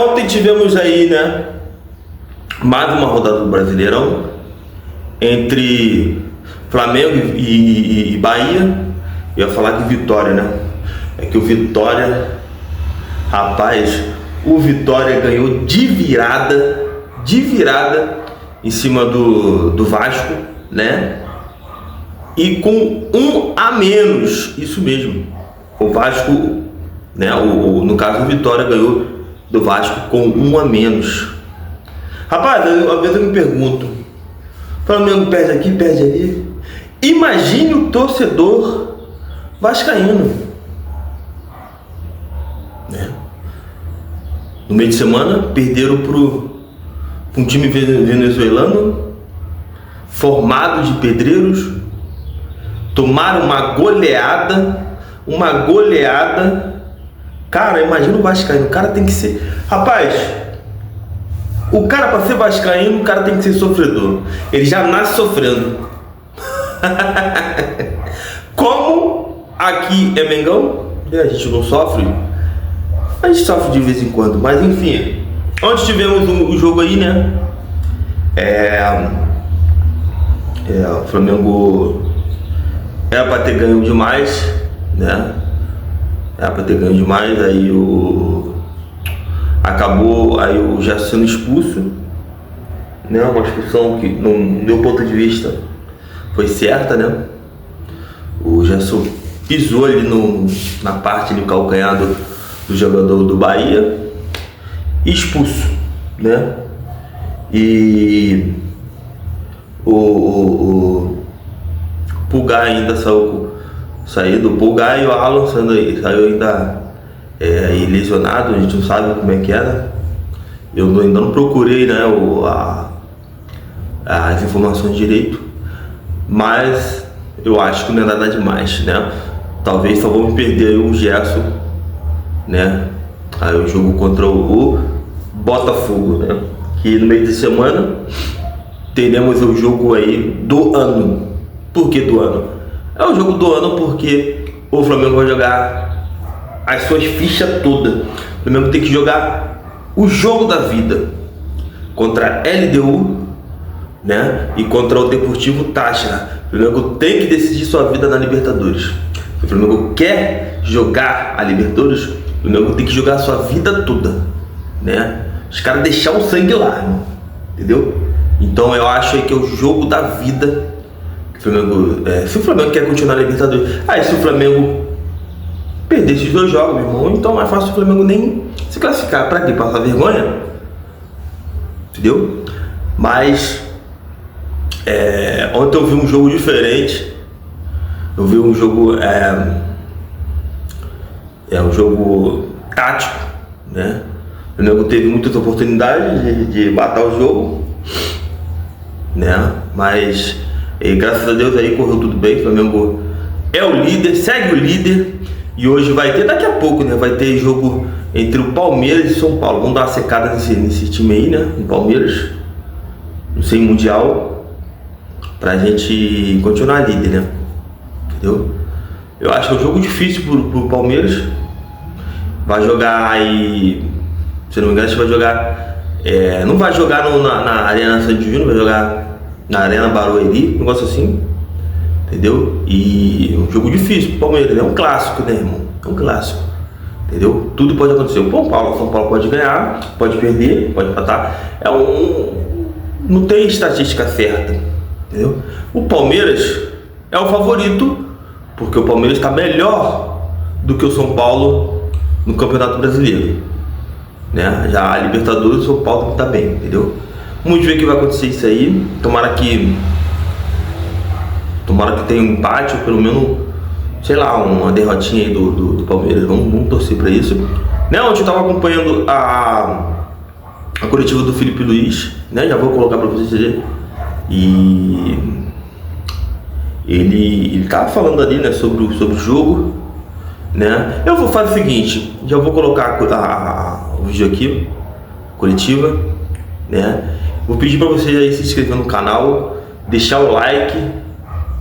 Ontem tivemos aí, né, mais uma rodada do Brasileirão entre Flamengo e Bahia. Eu ia falar que Vitória, né? É que o Vitória, rapaz, o Vitória ganhou de virada em cima do Vasco, né? E com um a menos, isso mesmo. O Vasco, né? No caso, o Vitória ganhou do Vasco com um a menos. Rapaz, às vezes eu me pergunto, o Flamengo perde aqui, perde ali. Imagine o torcedor vascaíno, né? No meio de semana perderam para um time venezuelano formado de pedreiros, tomaram uma goleada. Cara, imagina o vascaíno, o cara tem que ser, rapaz, o cara, para ser vascaíno, o cara tem que ser sofredor. Ele já nasce sofrendo. Como aqui é Mengão, a gente não sofre, a gente sofre de vez em quando, mas enfim. Ontem tivemos o jogo aí, né? O Flamengo era para ter ganho demais, né? Era para ter ganho demais, aí acabou aí o Gerson sendo expulso, né? Uma expulsão que, no meu ponto de vista, foi certa, né? O Gerson pisou ali na parte do calcanhar do jogador do Bahia, expulso, né? E o Pulgar ainda saiu do Pulgar, e o Alan saiu ainda lesionado. A gente não sabe como é que era. Eu ainda não procurei, né, as informações direito, mas eu acho que não é nada demais, né? Talvez só vamos perder aí o Gerson, né? Aí o jogo contra o Botafogo, né? Que no meio de semana teremos o jogo aí do ano. Por que do ano? É o jogo do ano porque o Flamengo vai jogar as suas fichas todas. O Flamengo tem que jogar o jogo da vida contra a LDU, né? E contra o Deportivo Táchira. O Flamengo tem que decidir sua vida na Libertadores. Se o Flamengo quer jogar a Libertadores, o Flamengo tem que jogar a sua vida toda, né? Os caras deixar o sangue lá, irmão. Entendeu? Então eu acho aí que é o jogo da vida. O Flamengo, se o Flamengo quer continuar na Libertadores, se o Flamengo perder esses dois jogos, meu irmão, então é mais fácil o Flamengo nem se classificar. Pra quê? Passar vergonha? Entendeu? Mas ontem eu vi um jogo diferente. Eu vi um jogo um jogo tático, né? O Flamengo teve muitas oportunidades de matar o jogo, né? Mas graças a Deus aí correu tudo bem. O Flamengo é o líder, segue o líder. E hoje vai ter, daqui a pouco, né? Vai ter jogo entre o Palmeiras e São Paulo. Vamos dar uma secada nesse time aí, né? O Palmeiras, não sei, Mundial, pra gente continuar líder, né? Entendeu? Eu acho que é um jogo difícil pro Palmeiras. Vai jogar aí, se não me engano, acho que vai jogar, não vai jogar na Arena Santos Júnior, vai jogar na Arena Barueri, um negócio assim, entendeu? E é um jogo difícil pro Palmeiras, é um clássico, né, irmão? É um clássico, entendeu? Tudo pode acontecer. O São Paulo pode ganhar, pode perder, pode empatar. Não tem estatística certa, entendeu? O Palmeiras é o favorito, porque o Palmeiras está melhor do que o São Paulo no Campeonato Brasileiro, né? Já a Libertadores, o São Paulo está bem, entendeu? Vamos ver o que vai acontecer isso aí. Tomara que tenha um empate, ou pelo menos, sei lá, uma derrotinha aí do Palmeiras. Vamos torcer para isso, né? Ontem eu estava acompanhando a coletiva do Felipe Luiz, né? Já vou colocar para vocês verem. E ele tava falando ali, né, sobre o jogo, né? Eu vou fazer o seguinte, já vou colocar o vídeo aqui, coletiva, né? Vou pedir para vocês aí se inscrever no canal, deixar o like,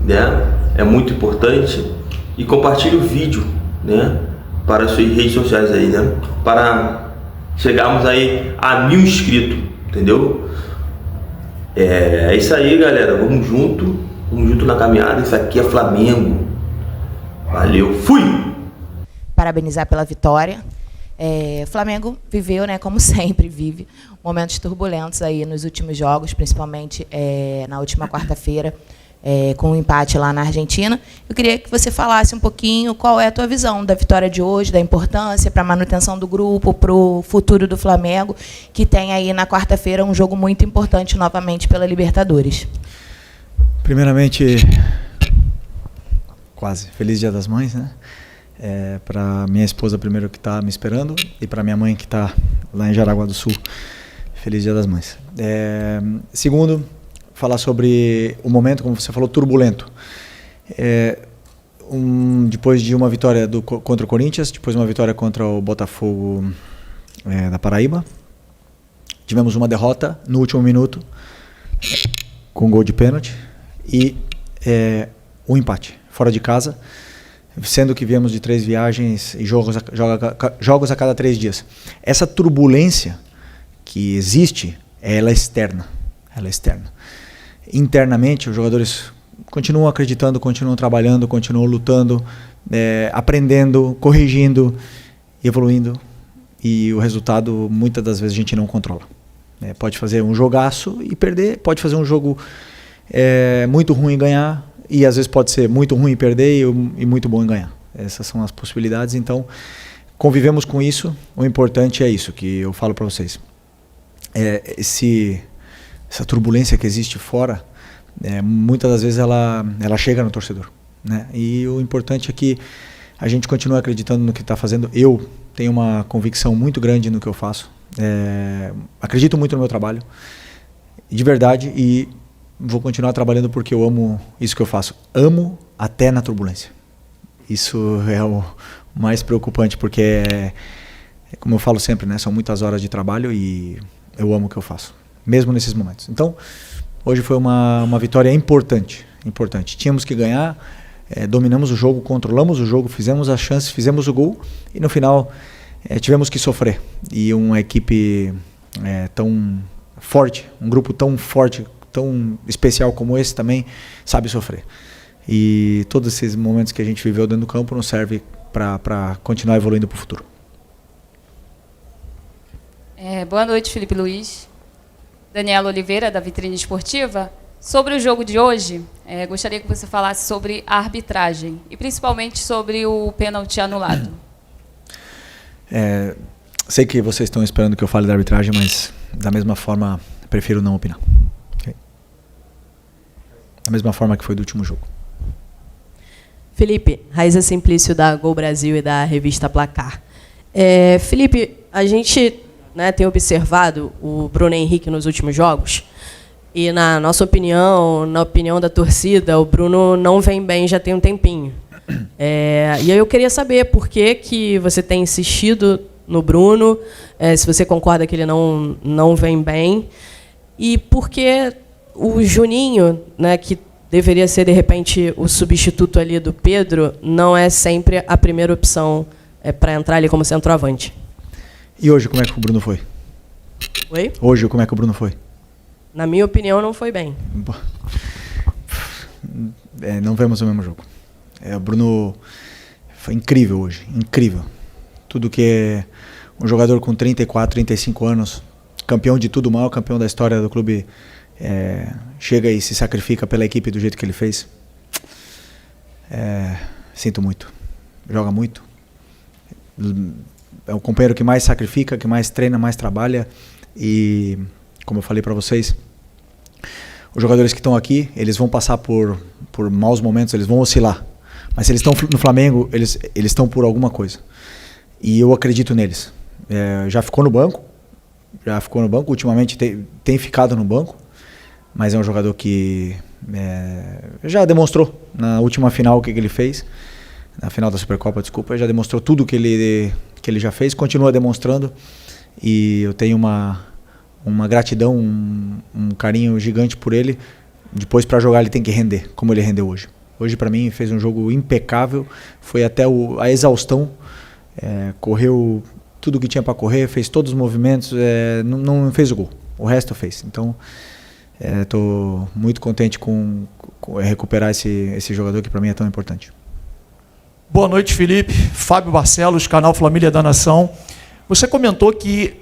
né? É muito importante, e compartilhe o vídeo, né, para as suas redes sociais aí, né? Para chegarmos aí a 1000 inscritos, entendeu? É isso aí, galera, vamos junto na caminhada. Isso aqui é Flamengo. Valeu, fui! Parabenizar pela vitória. O Flamengo viveu, né, como sempre vive, momentos turbulentos aí nos últimos jogos, principalmente na última quarta-feira, com o empate lá na Argentina. Eu queria que você falasse um pouquinho qual é a tua visão da vitória de hoje, da importância para a manutenção do grupo, para o futuro do Flamengo, que tem aí na quarta-feira um jogo muito importante novamente pela Libertadores. Primeiramente, quase feliz Dia das Mães, né? Para minha esposa primeiro que está me esperando e para minha mãe que está lá em Jaraguá do Sul. Feliz Dia das Mães. Segundo, falar sobre o momento, como você falou, turbulento. Depois de uma vitória contra o Corinthians, depois uma vitória contra o Botafogo da Paraíba, tivemos uma derrota no último minuto com gol de pênalti e um empate fora de casa, sendo que viemos de 3 viagens e jogos a cada 3 dias. Essa turbulência que existe, ela é externa. Internamente, os jogadores continuam acreditando, continuam trabalhando, continuam lutando, aprendendo, corrigindo, evoluindo. E o resultado, muitas das vezes, a gente não controla. Pode fazer um jogaço e perder, pode fazer um jogo muito ruim e ganhar, e às vezes pode ser muito ruim e perder e muito bom em ganhar. Essas são as possibilidades, então convivemos com isso. O importante é isso que eu falo para vocês. Essa turbulência que existe fora, muitas das vezes ela chega no torcedor, né? E o importante é que a gente continue acreditando no que está fazendo. Eu tenho uma convicção muito grande no que eu faço, acredito muito no meu trabalho, de verdade, e vou continuar trabalhando porque eu amo isso que eu faço. Amo até na turbulência. Isso é o mais preocupante, porque como eu falo sempre, né, são muitas horas de trabalho e eu amo o que eu faço, mesmo nesses momentos. Então, hoje foi uma vitória importante. Tínhamos que ganhar, dominamos o jogo, controlamos o jogo, fizemos as chances, fizemos o gol e no final tivemos que sofrer. E uma equipe tão forte, um grupo tão forte, tão especial como esse também sabe sofrer. E todos esses momentos que a gente viveu dentro do campo nos serve para continuar evoluindo para o futuro. Boa noite, Felipe Luiz. Daniela Oliveira, da Vitrine Esportiva. Sobre o jogo de hoje, gostaria que você falasse sobre a arbitragem e principalmente sobre o pênalti anulado. Sei que vocês estão esperando que eu fale da arbitragem, mas da mesma forma prefiro não opinar. Okay? Da mesma forma que foi do último jogo. Felipe, Raíza Simplício da Gol Brasil e da revista Placar. Felipe, a gente tem observado o Bruno Henrique nos últimos jogos e, na nossa opinião, na opinião da torcida, o Bruno não vem bem já tem um tempinho. E aí eu queria saber por que você tem insistido no Bruno, se você concorda que ele não vem bem, e por que o Juninho, né, que deveria ser, de repente, o substituto ali do Pedro, não é sempre a primeira opção para entrar ali como centroavante. E hoje, como é que o Bruno foi? Oi? Hoje, como é que o Bruno foi? Na minha opinião, não foi bem. Não vemos o mesmo jogo. O Bruno foi incrível hoje, incrível. Tudo que é um jogador com 34, 35 anos, campeão de tudo, o maior campeão da história do clube, chega e se sacrifica pela equipe do jeito que ele fez. Sinto muito. Joga muito. É o companheiro que mais sacrifica, que mais treina, mais trabalha. E, como eu falei para vocês, os jogadores que estão aqui, eles vão passar por maus momentos, eles vão oscilar. Mas se eles estão no Flamengo, eles estão por alguma coisa. E eu acredito neles. Já ficou no banco, ultimamente tem ficado no banco, mas é um jogador que já demonstrou na última final o que ele fez, na final da Supercopa, desculpa, já demonstrou tudo que ele já fez, continua demonstrando, e eu tenho uma gratidão, um carinho gigante por ele. Depois, para jogar, ele tem que render, como ele rendeu hoje. Hoje, para mim, fez um jogo impecável, foi até a exaustão, correu tudo que tinha para correr, fez todos os movimentos, não fez o gol. O resto fez. Então, estou muito contente com recuperar esse jogador que para mim é tão importante. Boa noite, Felipe. Fábio Barcelos, canal Família da Nação. Você comentou que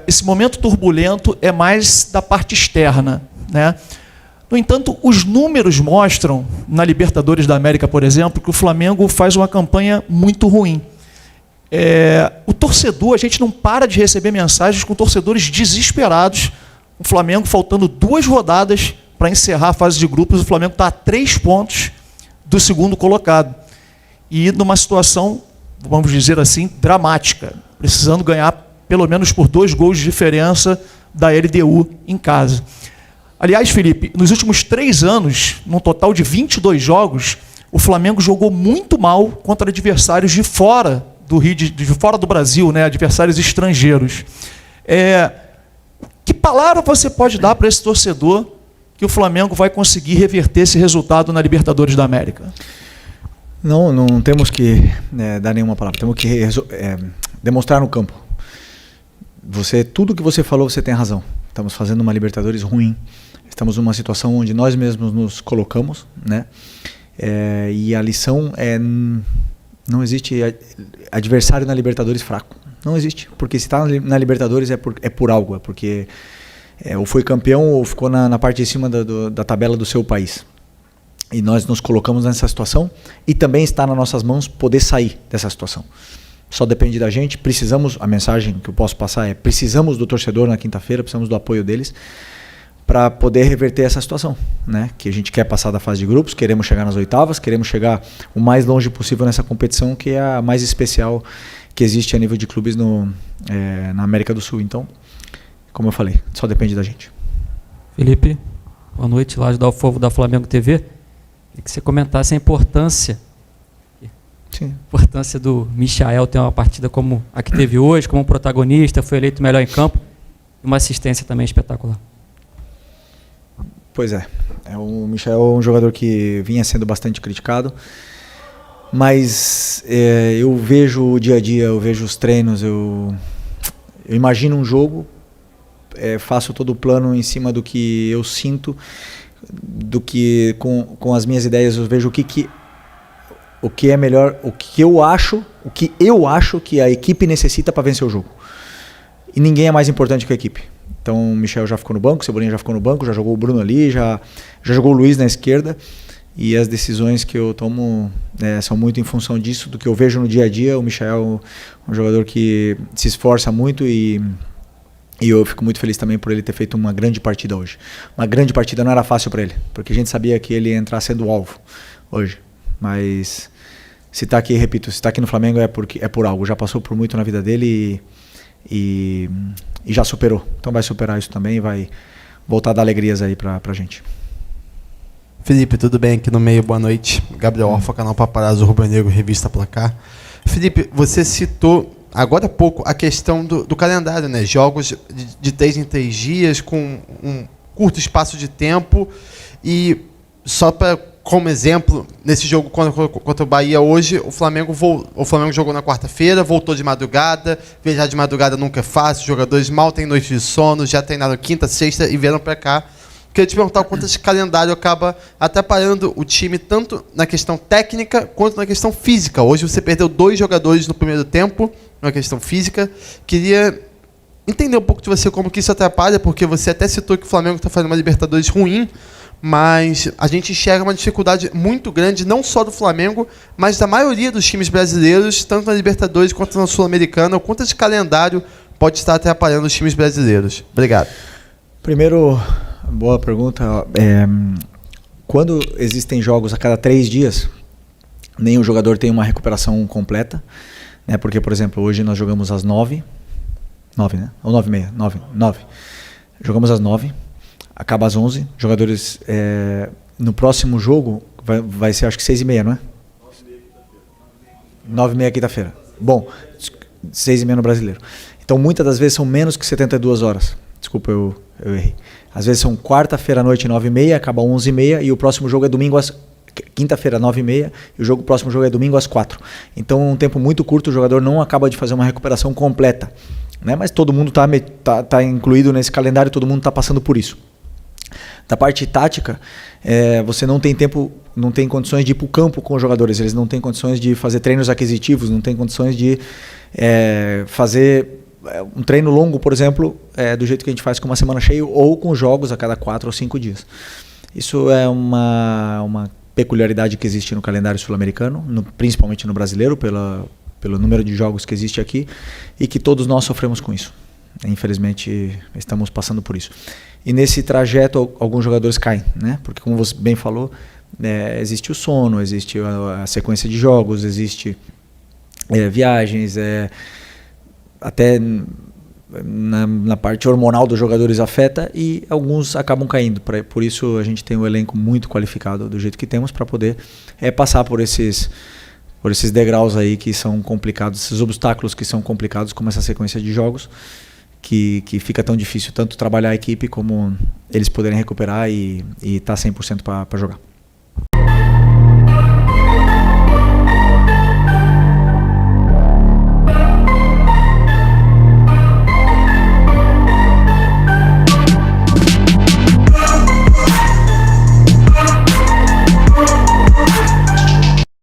esse momento turbulento é mais da parte externa, né? No entanto, os números mostram, na Libertadores da América, por exemplo, que o Flamengo faz uma campanha muito ruim. O torcedor, a gente não para de receber mensagens com torcedores desesperados. O Flamengo, faltando 2 rodadas para encerrar a fase de grupos, o Flamengo está a 3 pontos do segundo colocado. E numa situação, vamos dizer assim, dramática, precisando ganhar pelo menos por 2 gols de diferença da LDU em casa. Aliás, Felipe, nos últimos 3 anos, num total de 22 jogos, o Flamengo jogou muito mal contra adversários de fora do Rio, de fora do Brasil, né? Adversários estrangeiros. Que palavra você pode dar para esse torcedor que o Flamengo vai conseguir reverter esse resultado na Libertadores da América? Não temos que dar nenhuma palavra, temos que demonstrar no campo. Tudo que você falou, você tem razão. Estamos fazendo uma Libertadores ruim, estamos numa situação onde nós mesmos nos colocamos, né? E a lição não existe adversário na Libertadores fraco. Não existe, porque se está na Libertadores é por algo, é porque ou foi campeão ou ficou na parte de cima da tabela do seu país. E nós nos colocamos nessa situação e também está nas nossas mãos poder sair dessa situação. Só depende da gente. A mensagem que eu posso passar precisamos do torcedor na quinta-feira, precisamos do apoio deles para poder reverter essa situação, né? Que a gente quer passar da fase de grupos, queremos chegar nas oitavas, queremos chegar o mais longe possível nessa competição que é a mais especial que existe a nível de clubes na América do Sul. Então, como eu falei, só depende da gente. Felipe, boa noite, lá de Dalfovo da Flamengo TV. Queria que você comentasse a importância do Michael ter uma partida como a que teve hoje, como protagonista, foi eleito melhor em campo, e uma assistência também espetacular. Pois o Michael é um jogador que vinha sendo bastante criticado, mas eu vejo o dia a dia, eu vejo os treinos, eu imagino um jogo, faço todo o plano em cima do que eu sinto, do que com as minhas ideias eu vejo o que é melhor, o que eu acho que a equipe necessita para vencer o jogo. E ninguém é mais importante que a equipe. Então o Michel já ficou no banco, o Cebolinha já ficou no banco, já jogou o Bruno ali, já jogou o Luiz na esquerda. E as decisões que eu tomo são muito em função disso, do que eu vejo no dia a dia. O Michael é um jogador que se esforça muito e eu fico muito feliz também por ele ter feito uma grande partida hoje. Uma grande partida não era fácil para ele, porque a gente sabia que ele ia entrar sendo alvo hoje. Mas se está aqui, repito, se está aqui no Flamengo é por algo. Já passou por muito na vida dele e já superou. Então vai superar isso também e vai voltar a dar alegrias aí pra gente. Felipe, tudo bem aqui no meio? Boa noite. Gabriel Orfa, canal Paparazzo Rubro Negro, Revista Placar. Felipe, você citou agora há pouco a questão do calendário, né? Jogos de 3 em 3 dias, com um curto espaço de tempo. E só como exemplo, nesse jogo contra o Bahia hoje, o Flamengo jogou na quarta-feira, voltou de madrugada. Viajar de madrugada nunca é fácil, os jogadores mal têm noite de sono, já treinaram quinta, sexta e vieram para cá. Queria te perguntar o quanto esse calendário acaba atrapalhando o time, tanto na questão técnica quanto na questão física. Hoje você perdeu 2 jogadores no primeiro tempo, na questão física. Queria entender um pouco de você como que isso atrapalha, porque você até citou que o Flamengo está fazendo uma Libertadores ruim, mas a gente enxerga uma dificuldade muito grande, não só do Flamengo, mas da maioria dos times brasileiros, tanto na Libertadores quanto na Sul-Americana. O quanto esse calendário pode estar atrapalhando os times brasileiros? Obrigado. Primeiro, boa pergunta. Quando existem jogos a cada 3 dias, nenhum jogador tem uma recuperação completa, né? Porque, por exemplo, hoje nós jogamos às 9, né? Ou 9h30, 9. Jogamos às 9, acaba às 11. Jogadores, no próximo jogo, vai ser acho que 6h30, não é? 9h30 quinta-feira. Bom, 6h30 no Brasileiro. Então, muitas das vezes são menos que 72 horas. Desculpa, eu errei. Às vezes são quarta-feira à noite, 9h30, acaba 11h30 e o próximo jogo é domingo às quinta-feira, 9h30, e o próximo jogo é domingo às 4h. Então, um tempo muito curto, o jogador não acaba de fazer uma recuperação completa. Né? Mas todo mundo tá incluído nesse calendário, todo mundo está passando por isso. Da parte tática, você não tem tempo, não tem condições de ir para o campo com os jogadores, eles não têm condições de fazer treinos aquisitivos, não tem condições de fazer um treino longo, por exemplo, do jeito que a gente faz com uma semana cheia ou com jogos a cada 4 ou 5 dias. Isso é uma peculiaridade que existe no calendário sul-americano, principalmente no brasileiro, pelo número de jogos que existe aqui, e que todos nós sofremos com isso. Infelizmente, estamos passando por isso. E nesse trajeto, alguns jogadores caem, né? Porque, como você bem falou, existe o sono, existe a sequência de jogos, existe viagens, até na parte hormonal dos jogadores afeta, e alguns acabam caindo. Por isso, a gente tem um elenco muito qualificado do jeito que temos para poder passar por esses degraus aí que são complicados, esses obstáculos que são complicados, como essa sequência de jogos, que fica tão difícil tanto trabalhar a equipe como eles poderem recuperar e estar 100% para jogar.